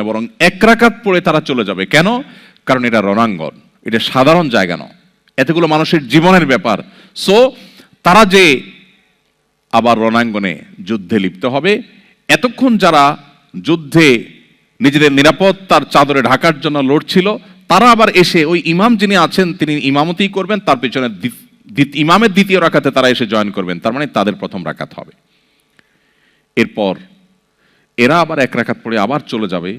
বরং এক রাকাত পড়ে তারা চলে যাবে। কেন? কারণ এটা রণাঙ্গন, এটা সাধারণ জায়গা নয়, এতগুলো মানুষের জীবনের ব্যাপার। সো তারা যে আবার রণাঙ্গনে যুদ্ধে লিপ্ত হবে, এতক্ষণ যারা যুদ্ধে নিজেদের নিরাপত্তার চাদরে ঢাকার জন্য লড়ছিল, তারা আবার এসে ওই ইমাম যিনি আছেন তিনি ইমামতি করবেন, তার পেছনে ইমামের দ্বিতীয় রাকাতে তারা এসে জয়েন করবেন, তার মানে তাদের প্রথম রাকাত হবে। এরপর এরা আবার এক রাকাত পড়ে আবার চলে যাবে।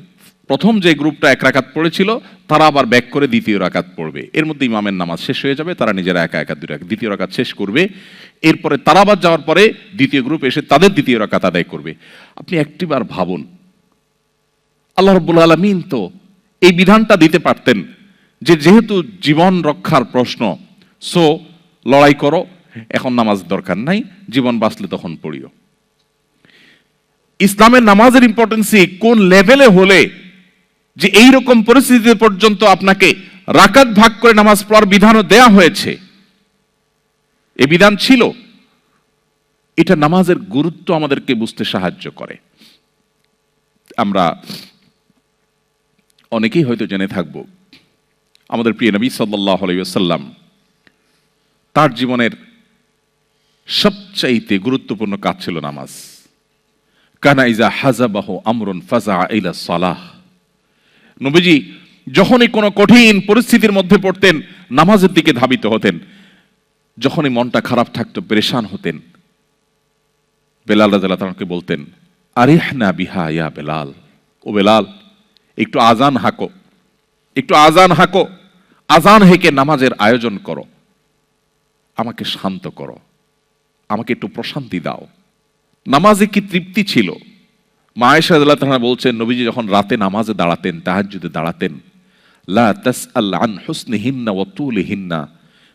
প্রথম যে গ্রুপটা এক রাকাত পড়েছিল তারা আবার ব্যাক করে দ্বিতীয় রাকাত পড়বে, এর মধ্যে ইমামের নামাজ শেষ হয়ে যাবে, তারা নিজেরা একা একা দ্বিতীয় রাকাত শেষ করবে। এরপরে তারা আবার যাওয়ার পরে দ্বিতীয় গ্রুপ এসে তাদের দ্বিতীয় রাকাত আদায় করবে। আপনি একটিবার ভাবুন, আল্লাহ রাব্বুল আলামিন তো এই বিধানটা দিতে পারতেন যে যেহেতু জীবন রক্ষার প্রশ্ন, সো লড়াই করো, এখন নামাজ দরকার নাই, জীবন বাঁচলে তখন পড়িও। ইসলামের নামাজের ইম্পর্টেন্সি কোন লেভেলে হলে যে এইরকম পরিস্থিতি পর্যন্ত আপনাকে রাকাত ভাগ করে নামাজ পড়ার বিধানও দেয়া হয়েছে, এই বিধান ছিল। এটা নামাজের গুরুত্ব আমাদেরকে বুঝতে সাহায্য করে। আমরা অনেকেই হয়তো জেনে থাকব আমাদের প্রিয় নবী সাল্লাল্লাহু আলাইহি ওয়াসাল্লাম তার জীবনের সবচাইতে গুরুত্বপূর্ণ কাজ ছিল নামাজ। কানা ইজা হাজাবাহু আমরুন ফাজা ইলা সালাহ। নবীজি যখনই কোনো কঠিন পরিস্থিতির মধ্যে পড়তেন নামাজের দিকে ধাবিত হতেন। যখনই মনটা খারাপ থাকতো, পেরেশান হতেন, বেলাল রাদিয়াল্লাহু তাআলাকে বলতেন, আরিহনা বিহা ইয়া বেলাল, ও বেলাল একটু আজান হাঁকো, একটু আজান হাঁকো, আজান হেঁকে নামাজের আয়োজন করো, আমাকে শান্ত করো, আমাকে একটু প্রশান্তি দাও। নামাজে কি তৃপ্তি ছিল। মা আয়েশা রাদিয়াল্লাহু তাআলা বলছেন, নবীজি যখন রাতে নামাজে দাঁড়াতেন, তাহাজ্জুদে দাঁড়াতেন, লা তাসআল আন হুসনিহিন্না ওয়া তুলিহিন্না,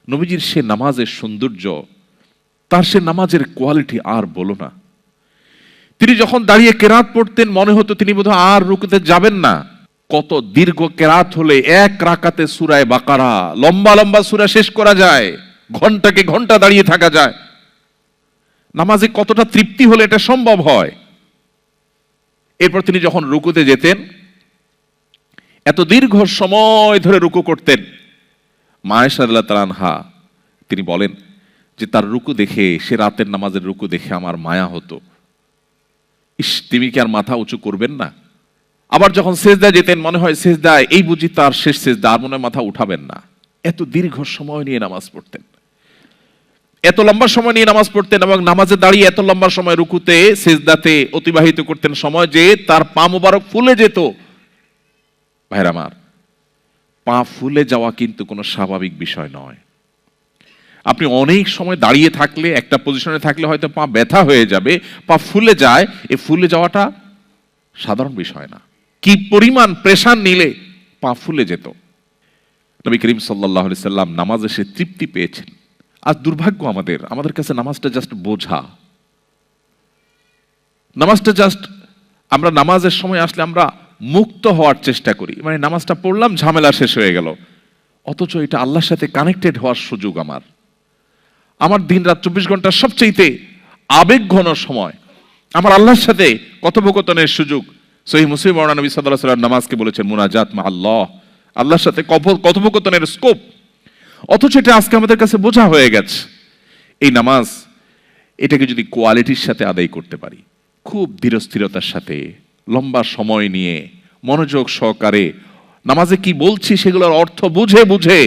নবীজির সে নামাজের সৌন্দর্য, তার সে নামাজের কোয়ালিটি আর বলো না। তিনি যখন দাঁড়িয়ে কেরাত পড়তেন মনে হতো তিনি বোধহয় আর রুকুতে যাবেন না। কত দীর্ঘ কেরাত হলে এক রাকাতে সূরা বাকারা, লম্বা লম্বা সূরা শেষ করা যায়, ঘন্টাকে ঘন্টা দাঁড়িয়ে থাকা যায়। নামাজে কতটা তৃপ্তি হলে এটা সম্ভব হয়। এরপর তিনি যখন রুকুতে যেতেন, এত দীর্ঘ সময় ধরে রুকু করতেন। মা আয়েশা রাদিয়াল্লাহু তাআলা আনহা তিনি বলেন যে তার রুকু দেখে, সে রাতের নামাজের রুকু দেখে আমার মায়া হতো। ইস, তিনি কি আর মাথা উঁচু করবেন না? আবার যখন সেজদায় যেতেন মনে হয় সেজদায় এই বুঝি তার শেষ সেজদা, আর মনে হয় মাথা উঠাবেন না। এত দীর্ঘ সময় নিয়ে নামাজ পড়তেন, এত লম্বা সময় নিয়ে নামাজ পড়তেন, এবং নামাজে দাঁড়িয়ে এত লম্বা সময় রুকুতে সেজদাতে অতিবাহিত করতেন সময় যে তার পা মোবারক ফুলে যেত। ভাইরা আমার, পা ফুলে যাওয়া কিন্তু কোনো স্বাভাবিক বিষয় নয়। আপনি অনেক সময় দাঁড়িয়ে থাকলে, একটা পজিশনে থাকলে হয়তো পা ব্যথা হয়ে যাবে, পা ফুলে যায়, এই ফুলে যাওয়াটা সাধারণ বিষয় না। কি পরিমাণ প্রেশার নিলে পা ফুলে যেত। নবী করিম সাল্লাল্লাহু আলাইহি সাল্লাম নামাজে সে তৃপ্তি পেয়েছেন। আজ দুর্ভাগ্য আমাদের কাছে নামাজটা জাস্ট বোঝা। নামাজটা জাস্ট, আমরা নামাজের সময় আসলে আমরা মুক্ত হওয়ার চেষ্টা করি, মানে নামাজটা পড়লাম ঝামেলা শেষ হয়ে গেল, অথচ এটা আল্লাহর সাথে কানেক্টেড হওয়ার সুযোগ। আমার দিন রাত 24 ঘন্টার সবচেয়ে আবেগ ঘন সময়, আমার আল্লাহর সাথে কথোপকথনের সুযোগ। সহিহ মুসলিম বর্ণনা, নবী সাল্লাল্লাহু আলাইহি ওয়াসাল্লাম নামাজকে বলেছেন মুনাজাত মা আল্লাহ, আল্লাহর সাথে কথোপকথনের স্কোপ। অথচ এটা আজকে আমাদের কাছে বোঝা হয়ে গেছে। এই নামাজ, এটাকে যদি কোয়ালিটির সাথে আদায় করতে পারি, খুব ধীরস্থিরতার সাথে, লম্বা সময় নিয়ে, মনোযোগ সহকারে নামাজে কি বলছি সেগুলোর অর্থ বুঝে বুঝে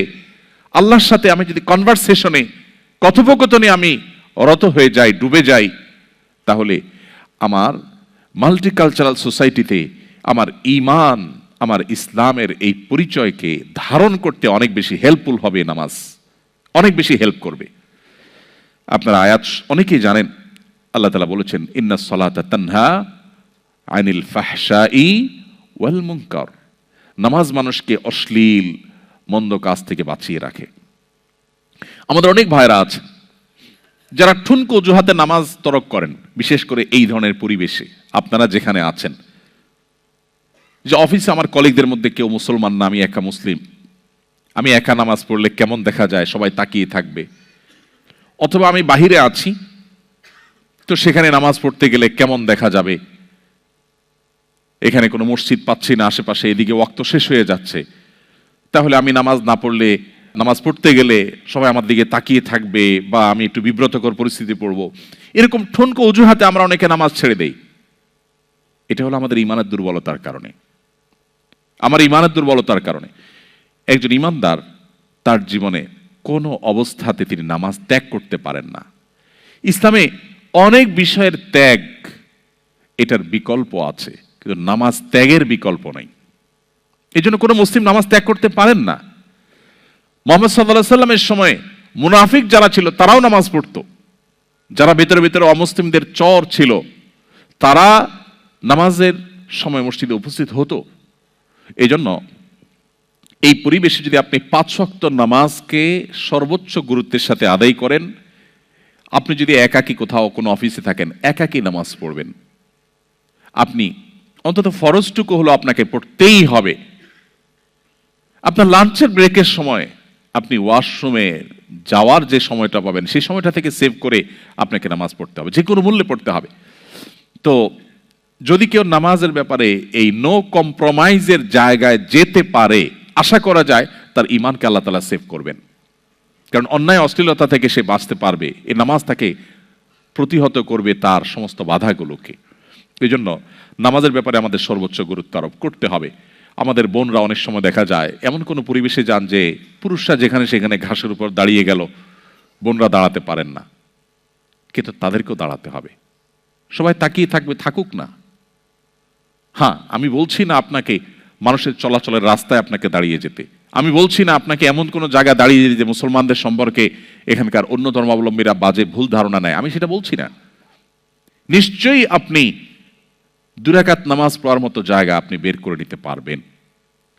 আল্লাহর সাথে আমি যদি কনভারসেশনে, কথোপকথনে আমি রত হয়ে যাই, ডুবে যাই, তাহলে আমার মাল্টিকালচারাল সোসাইটিতে আমার ঈমান, আমার ইসলামের এই পরিচয়কে ধারণ করতে অনেক বেশি হেল্পফুল হবে। নামাজ অনেক বেশি হেল্প করবে। আপনারা আয়াত অনেকেই জানেন, আল্লাহ তাআলা বলেছেন ইন্নাস সালাতা তানহা আনিল ফাহশাই ওয়াল মুনকার, নামাজ মানুষকে অশ্লীল মন্দ কাজ থেকে বাঁচিয়ে রাখে। আমাদের অনেক ভাইরা আছে যারা ঠুনকো অজুহাতে নামাজ তরক করেন, বিশেষ করে এই ধরনের পরিবেশে আপনারা যেখানে আছেন। যে অফিসে আমার কলিগদের মধ্যে কেউ মুসলমান না, আমি একা মুসলিম, আমি একা নামাজ পড়লে কেমন দেখা যায়, সবাই তাকিয়ে থাকবে। অথবা আমি বাহিরে আছি, তো সেখানে নামাজ পড়তে গেলে কেমন দেখা যাবে, এখানে কোনো মসজিদ পাচ্ছি না আশেপাশে, এদিকে ওয়াক্ত শেষ হয়ে যাচ্ছে, তাহলে আমি নামাজ না পড়লে, নামাজ পড়তে গেলে সবাই আমার দিকে তাকিয়ে থাকবে বা আমি একটু বিব্রতকর পরিস্থিতি পড়বো, এরকম ঠুনকো অজুহাতে আমরা অনেকে নামাজ ছেড়ে দেই। এটা হলো আমাদের ইমানের দুর্বলতার কারণে, আমার ইমানের দুর্বলতার কারণে। একজন ইমানদার তার জীবনে কোনো অবস্থাতে তিনি নামাজ ত্যাগ করতে পারেন না। ইসলামে অনেক বিষয়ের ত্যাগ, এটার বিকল্প আছে, কিন্তু নামাজ ত্যাগের বিকল্প নেই। এই জন্য কোনো মুসলিম নামাজ ত্যাগ করতে পারেন না। মুহাম্মদ সাল্লাল্লাহু আলাইহি সাল্লামের সময় মুনাফিক যারা ছিল তারাও নামাজ পড়তো, যারা ভেতরে ভেতরে অমুসলিমদের চর ছিল তারা নামাজের সময় মসজিদে উপস্থিত হতো। এই জন্য এই পরিবেশে যদি আপনি 5 ওয়াক্ত নামাজকে সর্বোচ্চ গুরুত্বের সাথে আদায় করেন, আপনি যদি একাকী কোথাও কোনো অফিসে থাকেন, একাকী নামাজ পড়বেন, আপনি অন্তত ফরজটুকু হলো আপনাকে পড়তেই হবে। আপনার লাঞ্চের ব্রেকের সময় আপনি ওয়াশরুমে যাওয়ার যে সময়টা পাবেন সেই সময়টা থেকে সেভ করে আপনাকে নামাজ পড়তে হবে, যে কোনো মূল্যে পড়তে হবে। তো যদি কেউ নামাজের ব্যাপারে এই নো কম্প্রোমাইজের জায়গায় যেতে পারে, আশা করা যায় তার ঈমানকে আল্লাহ তাআলা সেভ করবেন। কারণ অন্যায় অশ্লীলতা থেকে সে বাঁচতে পারবে, এই নামাজ তাকে প্রতিহত করবে তার সমস্ত বাধাগুলোকে। এই জন্য নামাজের ব্যাপারে আমাদের সর্বোচ্চ গুরুত্ব আরোপ করতে হবে। আমাদের বোনরা অনেক সময় দেখা যায় এমন কোনো পরিবেশে যান যে পুরুষরা যেখানে সেখানে ঘাসের উপর দাঁড়িয়ে গেল, বোনরা দাঁড়াতে পারেন না, কিন্তু তাদেরকেও দাঁড়াতে হবে। সবাই তাকিয়ে থাকবে, থাকুক না। হ্যাঁ, আমি বলছি না আপনাকে মানুষের চলাচলের রাস্তায় আপনাকে দাঁড়িয়ে যেতে, আমি বলছি না আপনাকে এমন কোনো জায়গা দাঁড়িয়ে যেতে যে মুসলমানদের সম্পর্কে এখানকার অন্য ধর্মাবলম্বীরা বাজে ভুল ধারণা নেয়, আমি সেটা বলছি না। নিশ্চয়ই আপনি 2 রাকাত নামাজ পড়ার মতো জায়গা আপনি বের করে নিতে পারবেন,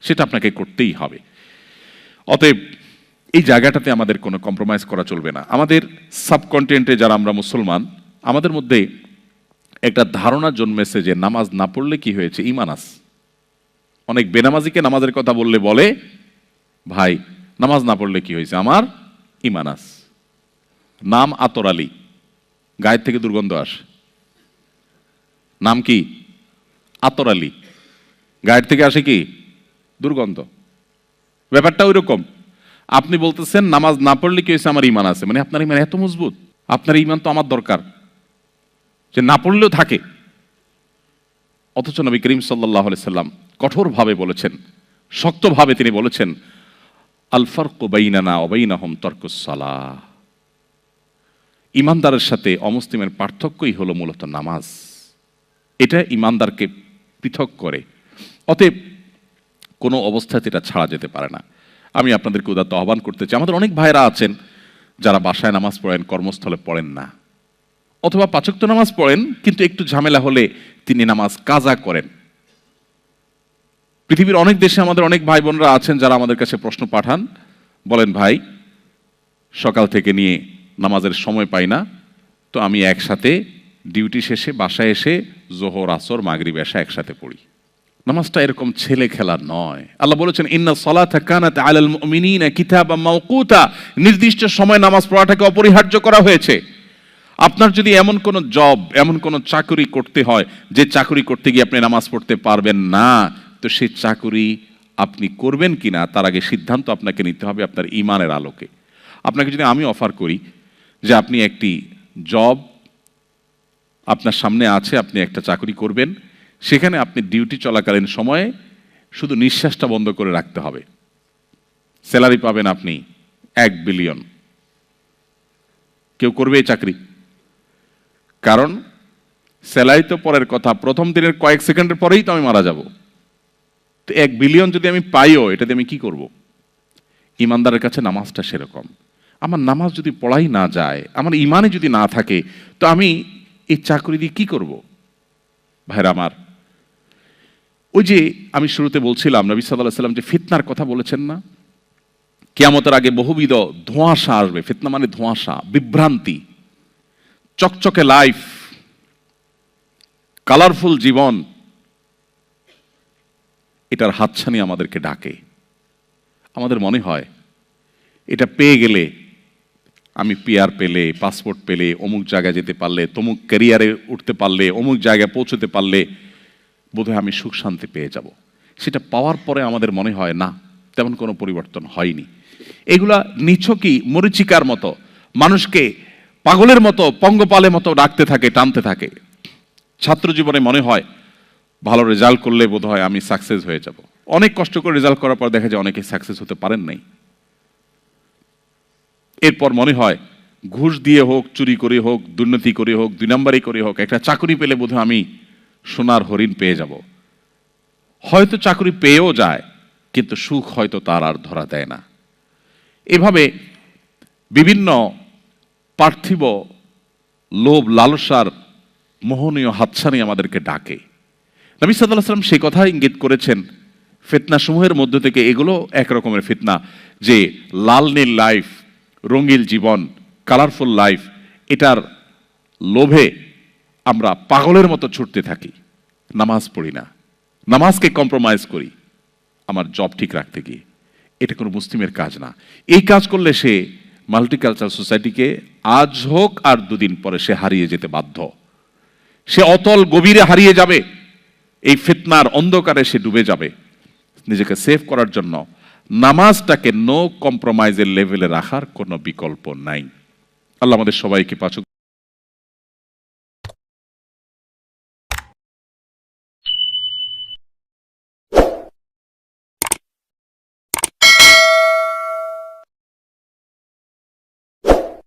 সেটা আপনাকে করতেই হবে। অতএব এই জায়গাটাতে আমাদের কোনো কম্প্রোমাইজ করা চলবে না। আমাদের সাবকন্টিনেন্টে যারা আমরা মুসলমান, আমাদের মধ্যে একটা ধারণা জন্মেছে যে নামাজ না পড়লে কি হয়েছে, ঈমান আছে। অনেক বেনামাজিকে নামাজের কথা বললে বলে, ভাই নামাজ না পড়লে কি হয়েছে, আমার ঈমান আছে। নাম আতর আলী, গায়ের থেকে দুর্গন্ধ আসে। নাম কি? আতর আলী, গায়ের থেকে আসে কি? দুর্গন্ধ। ব্যাপারটা ওই রকম। আপনি বলতেছেন নামাজ না পড়লে কি হয়েছে, আমার ঈমান আছে, মানে আপনার ঈমান এত মজবুত? আপনার ঈমান তো আমার দরকার, যে না পড়লেও থাকে। অথচ নবী করিম সাল্লাল্লাহু আলাইহি সাল্লাম কঠোরভাবে বলেছেন, শক্তভাবে তিনি বলেছেন, আল ফারকু বাইনানা ওয়া বাইনাহুম তারকুস সালাহ। ঈমানদারের সাথে অমুসলিমের পার্থক্যই হলো মূলত নামাজ, এটা ঈমানদারকে পৃথক করে। অতএব কোনো অবস্থাতে এটা ছাড়া যেতে পারে না। আমি আপনাদেরকে উদাত্ত আহ্বান করতে চাই, আমাদের অনেক ভাইরা আছেন যারা বাসায় নামাজ পড়েন, কর্মস্থলে পড়েন না, অথবা 5 ওয়াক্ত নামাজ পড়েন কিন্তু একটু ঝামেলা হলে তিনি নামাজ কাজা করেন। পৃথিবীর অনেক দেশে আমাদের অনেক ভাই বোনরা আছেন যারা আমাদের কাছে প্রশ্ন পাঠান, বলেন ভাই সকাল থেকে নিয়ে নামাজের সময় পাই না, তো আমি একসাথে ডিউটি শেষে বাসায় এসে জোহর, আসর, মাগরিব, এশা একসাথে পড়ি। নামাজটা এরকম ছেলে খেলা নয়। আল্লাহ বলেছেন, ইন্না সলাতা কানাত আলাল মুমিনিনা কিতাবাম মাওকুতা, নির্দিষ্ট সময় নামাজ পড়াটাকে অপরিহার্য করা হয়েছে। আপনার যদি এমন কোনো জব, এমন কোনো চাকরি করতে হয় যে চাকরি করতে গিয়ে আপনি নামাজ পড়তে পারবেন না, তো সেই চাকরি আপনি করবেন কিনা তার আগে সিদ্ধান্ত আপনাকে নিতে হবে আপনার ঈমানের আলোকে। আপনাকে যদি আমি অফার করি যে আপনি একটি জব আপনার সামনে আছে, আপনি একটা চাকরি করবেন, সেখানে আপনি ডিউটি চলাকালীন সময়ে শুধু নিঃশ্বাসটা বন্ধ করে রাখতে হবে, স্যালারি পাবেন আপনি 1 বিলিয়ন, কেউ করবে এই চাকরি? কারণ স্যালারি তো পরের কথা, প্রথম দিনের কয়েক সেকেন্ডের পরেই তো আমি মারা যাব। তো 1 বিলিয়ন যদি আমি পাইও, এটাতে আমি কি করব? ঈমানদারের কাছে নামাজটা সেরকম। আমার নামাজ যদি পড়াই না যায়, আমার ঈমানে যদি না থাকে, তো আমি এই চাকরি দিয়ে কি করব? ভাইরা আমার, ওই যে আমি শুরুতে বলছিলাম নবী সাল্লাল্লাহু আলাইহি ওয়াসাল্লাম যে ফিতনার কথা বলেছেন না, কিয়ামতের আগে বহুবিধ ধোঁয়াশা আসবে। ফিতনা মানে ধোঁয়াশা, বিভ্রান্তি। চকচকে লাইফ, কালারফুল জীবন, এটার হাতছানি আমাদেরকে ডাকে। আমাদের মনে হয় এটা পেয়ে গেলে, আমি পিআর পেলে, পাসপোর্ট পেলে, অমুক জায়গায় যেতে পারলে, তমুক ক্যারিয়ারে উঠতে পারলে, অমুক জায়গায় পৌঁছতে পারলে বোধহয় আমি সুখ শান্তি পেয়ে যাব। সেটা পাওয়ার পরে আমাদের মনে হয় না, তেমন কোনো পরিবর্তন হয়নি। এগুলা নিছকই মরিচিকার মতো, মানুষকে পাগলের মতো, পঙ্গপালের মতো ডাকতে থাকে, টানতে থাকে। ছাত্র জীবনে মনে হয় ভালো রেজাল্ট করলে বোধহয় আমি সাকসেস হয়ে যাব। অনেক কষ্ট করে রেজাল্ট করার পর দেখা যায় অনেকে সাকসেস হতে পারেন নাই। এরপর মনে হয় ঘুষ দিয়ে হোক, চুরি করে হোক, দুর্নীতি করে হোক, 2 নম্বরই করে হোক, একটা চাকরি পেলে বোধহয় আমি সোনার হরিণ পেয়ে যাব। হয়তো চাকরি পেয়েও যায়, কিন্তু সুখ হয়তো তার আর ধরা দেয় না। এভাবে বিভিন্ন পার্থিব লোভ লালসার মোহনীয় হাতছানি আমাদেরকে ডাকে। নবী সাল্লাল্লাহু আলাইহি ওয়াসাল্লাম সেই কথা ইঙ্গিত করেছেন, ফিতনা সমূহের মধ্য থেকে এগুলো এক রকমের ফিতনা, যে লাল নীল লাইফ, রঙিন জীবন, কালারফুল লাইফ, এটার লোভে আমরা পাগলের মতো ছুটতে থাকি, নামাজ পড়ি না, নামাজকে কম্প্রোমাইজ করি আমার জব ঠিক রাখতে গিয়ে। এটা কোনো মুসলিমের কাজ না। এই কাজ করলে সে মাল্টিকালচারাল সোসাইটিকে আজ হোক আর 2 দিন পরে সে হারিয়ে যেতে বাধ্য। সে অতল গভীরে হারিয়ে যাবে, এই ফিতনার অন্ধকারে সে ডুবে যাবে। নিজেকে সেভ করার জন্য নামাজটাকে নো কম্প্রোমাইজের লেভেলে রাখার কোনো বিকল্প নাই। আল্লাহ আমাদের সবাইকে পাচক